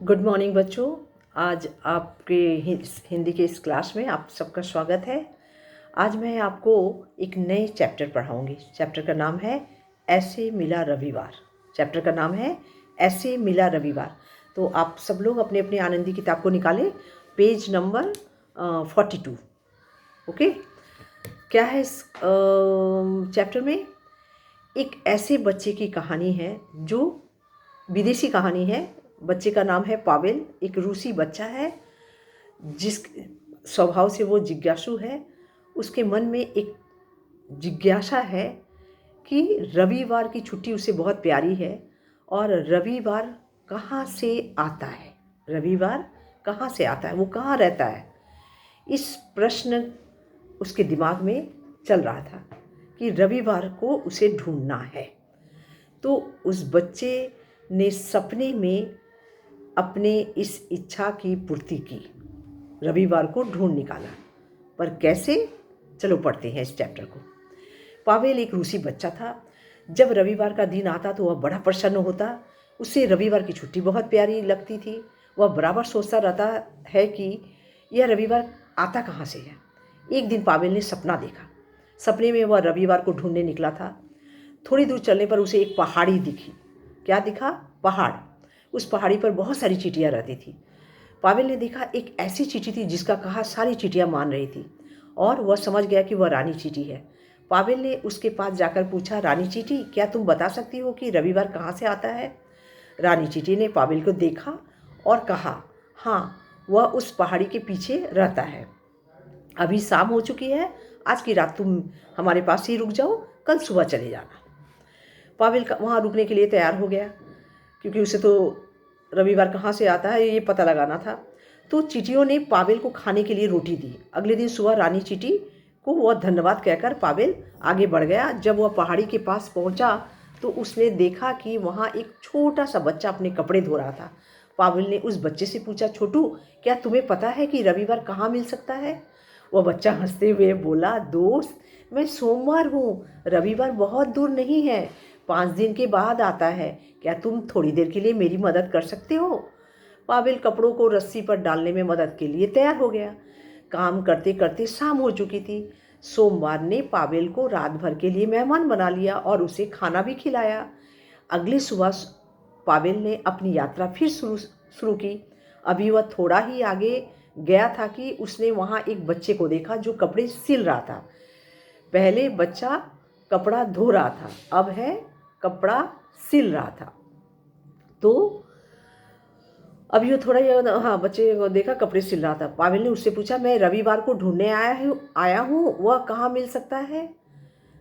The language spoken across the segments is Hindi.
गुड मॉर्निंग बच्चों। आज आपके हिंदी के इस क्लास में आप सबका स्वागत है। आज मैं आपको एक नए चैप्टर पढ़ाऊंगी। चैप्टर का नाम है ऐसे मिला रविवार। चैप्टर का नाम है ऐसे मिला रविवार। तो आप सब लोग अपने अपने आनंदी किताब को निकालें, पेज नंबर 42। ओके, क्या है इस चैप्टर में? एक ऐसे बच्चे की कहानी है जो विदेशी कहानी है। बच्चे का नाम है पावेल। एक रूसी बच्चा है जिस स्वभाव से वो जिज्ञासु है। उसके मन में एक जिज्ञासा है कि रविवार की छुट्टी उसे बहुत प्यारी है और रविवार कहाँ से आता है, रविवार कहाँ से आता है, वो कहाँ रहता है। इस प्रश्न उसके दिमाग में चल रहा था कि रविवार को उसे ढूंढना है। तो उस बच्चे ने सपने में अपने इस इच्छा की पूर्ति की, रविवार को ढूंढ निकाला। पर कैसे? चलो पढ़ते हैं इस चैप्टर को। पावेल एक रूसी बच्चा था। जब रविवार का दिन आता तो वह बड़ा प्रसन्न होता। उसे रविवार की छुट्टी बहुत प्यारी लगती थी। वह बराबर सोचता रहता है कि यह रविवार आता कहाँ से है। एक दिन पावेल ने सपना देखा। सपने में वह रविवार को ढूंढने निकला था। थोड़ी दूर चलने पर उसे एक पहाड़ी दिखी। क्या दिखा? पहाड़। उस पहाड़ी पर बहुत सारी चींटियाँ रहती थी। पावेल ने देखा एक ऐसी चींटी थी जिसका कहा सारी चींटियाँ मान रही थी और वह समझ गया कि वह रानी चींटी है। पावेल ने उसके पास जाकर पूछा, रानी चींटी, क्या तुम बता सकती हो कि रविवार कहाँ से आता है? रानी चींटी ने पावेल को देखा और कहा, हाँ, वह उस पहाड़ी के पीछे रहता है। अभी शाम हो चुकी है, आज की रात तुम हमारे पास ही रुक जाओ, कल सुबह चले जाना। पावेल वहाँ रुकने के लिए तैयार हो गया क्योंकि उसे तो रविवार कहाँ से आता है ये पता लगाना था। तो चींटियों ने पावेल को खाने के लिए रोटी दी। अगले दिन सुबह रानी चींटी को वह धन्यवाद कहकर पावेल आगे बढ़ गया। जब वह पहाड़ी के पास पहुंचा तो उसने देखा कि वहाँ एक छोटा सा बच्चा अपने कपड़े धो रहा था। पावेल ने उस बच्चे से पूछा, छोटू, क्या तुम्हें पता है कि रविवार कहाँ मिल सकता है? वह बच्चा हंसते हुए बोला, दोस्त, मैं सोमवार हूँ, रविवार बहुत दूर नहीं है, 5 दिन के बाद आता है। क्या तुम थोड़ी देर के लिए मेरी मदद कर सकते हो? पावेल कपड़ों को रस्सी पर डालने में मदद के लिए तैयार हो गया। काम करते करते शाम हो चुकी थी। सोमवार ने पावेल को रात भर के लिए मेहमान बना लिया और उसे खाना भी खिलाया। अगली सुबह पावेल ने अपनी यात्रा फिर शुरू की। अभी वह थोड़ा ही आगे गया था कि उसने वहाँ एक बच्चे को देखा जो कपड़े सिल रहा था। पहले बच्चा कपड़ा धो रहा था, अब है कपड़ा सिल रहा था। तो अभी वो थोड़ा ही, हाँ, बच्चे को देखा कपड़े सिल रहा था। पावेल ने उससे पूछा, मैं रविवार को ढूंढने आया हूँ, वह कहाँ मिल सकता है?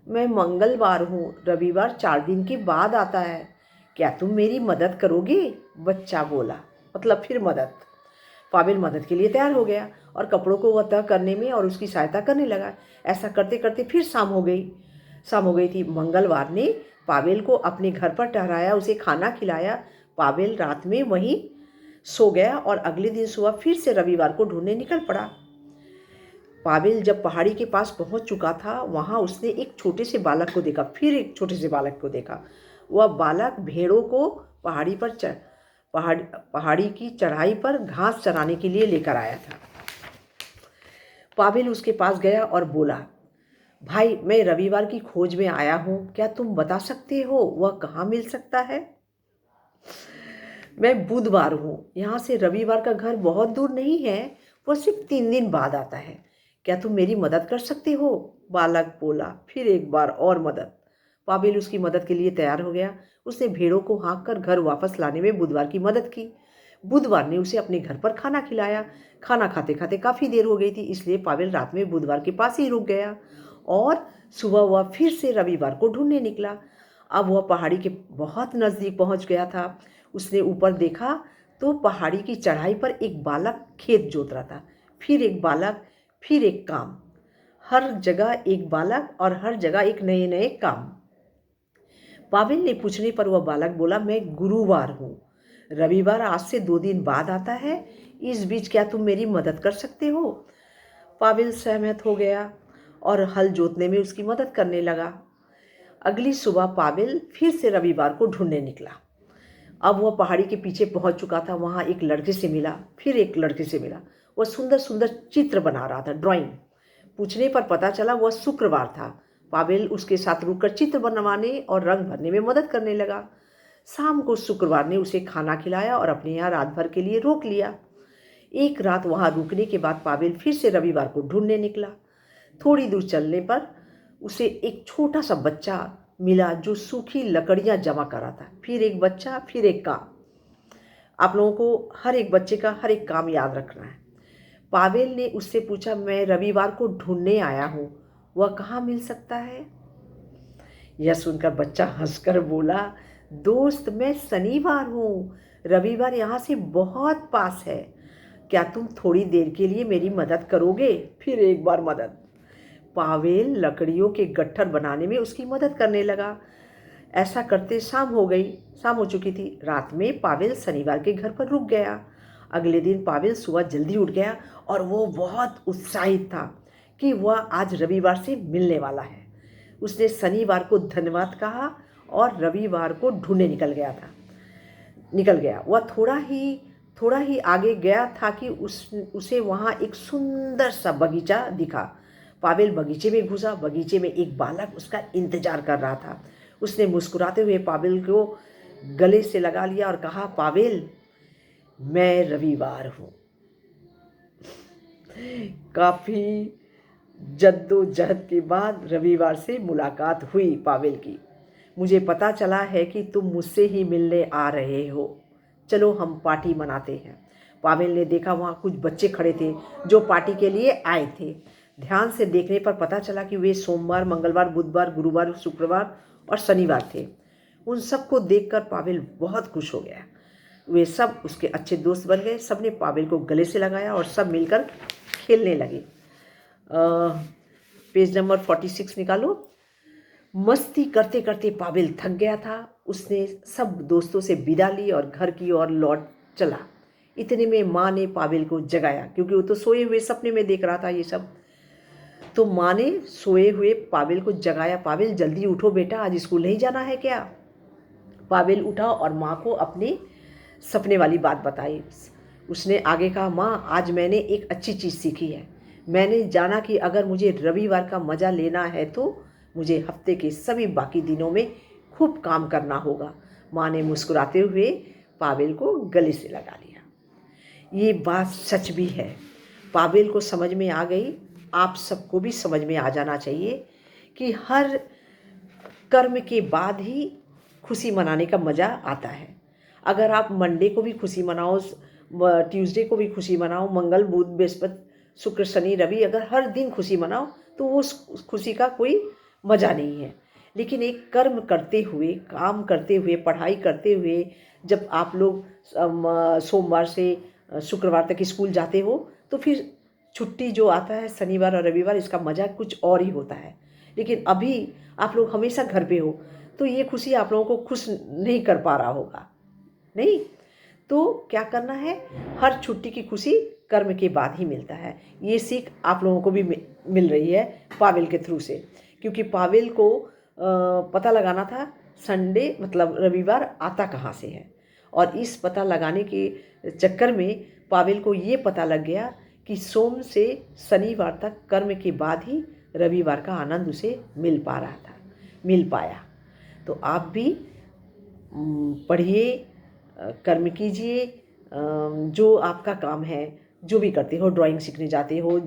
मैं मंगलवार हूँ, रविवार 4 दिन के बाद आता है। क्या तुम मेरी मदद करोगे? बच्चा बोला। मतलब फिर मदद। पावेल मदद के लिए तैयार हो गया और कपड़ों को वह तह करने में और उसकी सहायता करने लगा। ऐसा करते करते फिर शाम हो गई थी। मंगलवार ने पावेल को अपने घर पर ठहराया, उसे खाना खिलाया। पावेल रात में वहीं सो गया और अगले दिन सुबह फिर से रविवार को ढूंढने निकल पड़ा। पावेल जब पहाड़ी के पास पहुंच चुका था, वहां उसने एक छोटे से बालक को देखा। फिर एक छोटे से बालक को देखा। वह बालक भेड़ों को पहाड़ी की चढ़ाई पर घास चराने के लिए लेकर आया था। पावेल उसके पास गया और बोला, भाई, मैं रविवार की खोज में आया हूँ, क्या तुम बता सकते हो वह कहाँ मिल सकता है? मैं बुधवार हूँ, यहाँ से रविवार का घर बहुत दूर नहीं है, वह सिर्फ 3 दिन बाद आता है। क्या तुम मेरी मदद कर सकते हो? बालक बोला। फिर एक बार और मदद। पावेल उसकी मदद के लिए तैयार हो गया। उसने भेड़ों को हाँक कर घर वापस लाने में बुधवार की मदद की। बुधवार ने उसे अपने घर पर खाना खिलाया। खाना खाते खाते काफ़ी देर हो गई थी, इसलिए पावेल रात में बुधवार के पास ही रुक गया और सुबह वह फिर से रविवार को ढूंढने निकला। अब वह पहाड़ी के बहुत नज़दीक पहुंच गया था। उसने ऊपर देखा तो पहाड़ी की चढ़ाई पर एक बालक खेत जोत रहा था। फिर एक बालक, फिर एक काम। हर जगह एक बालक और हर जगह एक नए नए काम। पावेल ने पूछने पर वह बालक बोला, मैं गुरुवार हूँ, रविवार आज से 2 दिन बाद आता है, इस बीच क्या तुम मेरी मदद कर सकते हो? पावेल सहमत हो गया और हल जोतने में उसकी मदद करने लगा। अगली सुबह पावेल फिर से रविवार को ढूंढने निकला। अब वह पहाड़ी के पीछे पहुंच चुका था। वहाँ एक लड़के से मिला, फिर एक लड़के से मिला। वह सुंदर सुंदर चित्र बना रहा था, ड्राइंग। पूछने पर पता चला वह शुक्रवार था। पावेल उसके साथ रुककर चित्र बनवाने और रंग भरने में मदद करने लगा। शाम को शुक्रवार ने उसे खाना खिलाया और अपने यहाँ रात भर के लिए रोक लिया। एक रात वहाँ रुकने के बाद पावेल फिर से रविवार को ढूंढने निकला। थोड़ी दूर चलने पर उसे एक छोटा सा बच्चा मिला जो सूखी लकड़ियाँ जमा कर रहा था। फिर एक बच्चा, फिर एक काम। आप लोगों को हर एक बच्चे का हर एक काम याद रखना है। पावेल ने उससे पूछा, मैं रविवार को ढूंढने आया हूँ, वह कहाँ मिल सकता है? यह सुनकर बच्चा हंसकर बोला, दोस्त मैं शनिवार हूँ, रविवार यहाँ से बहुत पास है। क्या तुम थोड़ी देर के लिए मेरी मदद करोगे? फिर एक बार मदद। पावेल लकड़ियों के गट्ठर बनाने में उसकी मदद करने लगा। ऐसा करते शाम हो चुकी थी। रात में पावेल शनिवार के घर पर रुक गया। अगले दिन पावेल सुबह जल्दी उठ गया और वो बहुत उत्साहित था कि वह आज रविवार से मिलने वाला है। उसने शनिवार को धन्यवाद कहा और रविवार को ढूंढने निकल गया। वह थोड़ा ही आगे गया था कि उसे वहाँ एक सुंदर सा बगीचा दिखा। पावेल बगीचे में घुसा। बगीचे में एक बालक उसका इंतजार कर रहा था। उसने मुस्कुराते हुए पावेल को गले से लगा लिया और कहा, पावेल मैं रविवार हूँ। काफ़ी जद्दोजहद के बाद रविवार से मुलाकात हुई पावेल की। मुझे पता चला है कि तुम मुझसे ही मिलने आ रहे हो, चलो हम पार्टी मनाते हैं। पावेल ने देखा वहाँ कुछ बच्चे खड़े थे जो पार्टी के लिए आए थे। ध्यान से देखने पर पता चला कि वे सोमवार, मंगलवार, बुधवार, गुरुवार, शुक्रवार और शनिवार थे। उन सबको देखकर पावेल बहुत खुश हो गया। वे सब उसके अच्छे दोस्त बन गए। सब ने पावेल को गले से लगाया और सब मिलकर खेलने लगे। पेज नंबर 46 निकालो। मस्ती करते करते पावेल थक गया था। उसने सब दोस्तों से विदा ली और घर की ओर लौट चला। इतने में माँ ने पावेल को जगाया, क्योंकि वो तो सोए हुए सपने में देख रहा था ये सब। तो माँ ने सोए हुए पावेल को जगाया, पावेल जल्दी उठो बेटा, आज स्कूल नहीं जाना है क्या? पावेल उठा और माँ को अपने सपने वाली बात बताई। उसने आगे कहा, माँ आज मैंने एक अच्छी चीज़ सीखी है। मैंने जाना कि अगर मुझे रविवार का मज़ा लेना है तो मुझे हफ्ते के सभी बाकी दिनों में खूब काम करना होगा। माँ ने मुस्कुराते हुए पावेल को गले से लगा लिया। ये बात सच भी है। पावेल को समझ में आ गई। आप सबको भी समझ में आ जाना चाहिए कि हर कर्म के बाद ही खुशी मनाने का मज़ा आता है। अगर आप मंडे को भी खुशी मनाओ, ट्यूसडे को भी खुशी मनाओ, मंगल, बुध, बृहस्पति, शुक्र, शनि, रवि, अगर हर दिन खुशी मनाओ तो उस खुशी का कोई मज़ा नहीं है। लेकिन एक कर्म करते हुए, काम करते हुए, पढ़ाई करते हुए जब आप लोग सोमवार से शुक्रवार तक स्कूल जाते हो तो फिर छुट्टी जो आता है शनिवार और रविवार, इसका मज़ा कुछ और ही होता है। लेकिन अभी आप लोग हमेशा घर पे हो तो ये खुशी आप लोगों को खुश नहीं कर पा रहा होगा, नहीं? तो क्या करना है, हर छुट्टी की खुशी कर्म के बाद ही मिलता है। ये सीख आप लोगों को भी मिल रही है पावेल के थ्रू से, क्योंकि पावेल को पता लगाना था संडे मतलब रविवार आता कहाँ से है। और इस पता लगाने के चक्कर में पावेल को ये पता लग गया कि सोम से शनिवार तक कर्म के बाद ही रविवार का आनंद उसे मिल पाया। तो आप भी पढ़िए, कर्म कीजिए, जो आपका काम है, जो भी करते हो, ड्राइंग सीखने जाते हो,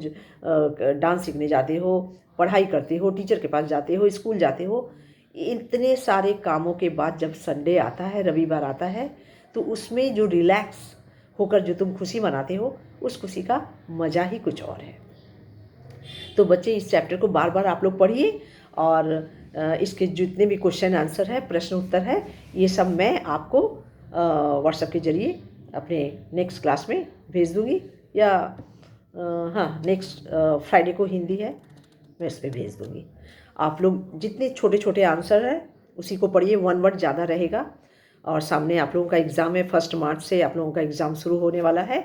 डांस सीखने जाते हो, पढ़ाई करते हो, टीचर के पास जाते हो, स्कूल जाते हो, इतने सारे कामों के बाद जब संडे आता है, रविवार आता है, तो उसमें जो रिलैक्स होकर जो तुम खुशी मनाते हो, उस खुशी का मज़ा ही कुछ और है। तो बच्चे, इस चैप्टर को बार बार आप लोग पढ़िए और इसके जितने भी क्वेश्चन आंसर है, प्रश्न उत्तर है, ये सब मैं आपको व्हाट्सएप के ज़रिए अपने नेक्स्ट क्लास में भेज दूँगी, या हाँ, नेक्स्ट फ्राइडे को हिंदी है, मैं इस पर भेज दूँगी। आप लोग जितने छोटे छोटे आंसर हैं उसी को पढ़िए, 1 वर्ड ज़्यादा रहेगा। और सामने आप लोगों का एग्ज़ाम है, 1 मार्च से आप लोगों का एग्ज़ाम शुरू होने वाला है,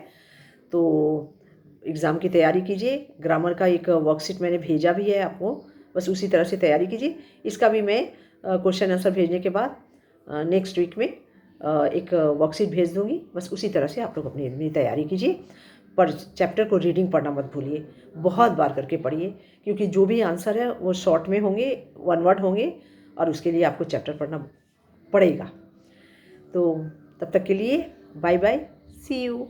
तो एग्ज़ाम की तैयारी कीजिए। ग्रामर का एक वर्कशीट मैंने भेजा भी है आपको, बस उसी तरह से तैयारी कीजिए। इसका भी मैं क्वेश्चन आंसर भेजने के बाद नेक्स्ट वीक में एक वर्कशीट भेज दूँगी, बस उसी तरह से आप लोग अपनी तैयारी कीजिए। पर चैप्टर को रीडिंग पढ़ना मत भूलिए, बहुत बार करके पढ़िए, क्योंकि जो भी आंसर है वो शॉर्ट में होंगे, वन वर्ड होंगे, और उसके लिए आपको चैप्टर पढ़ना पड़ेगा। तो तब तक के लिए बाय बाय, सी यू।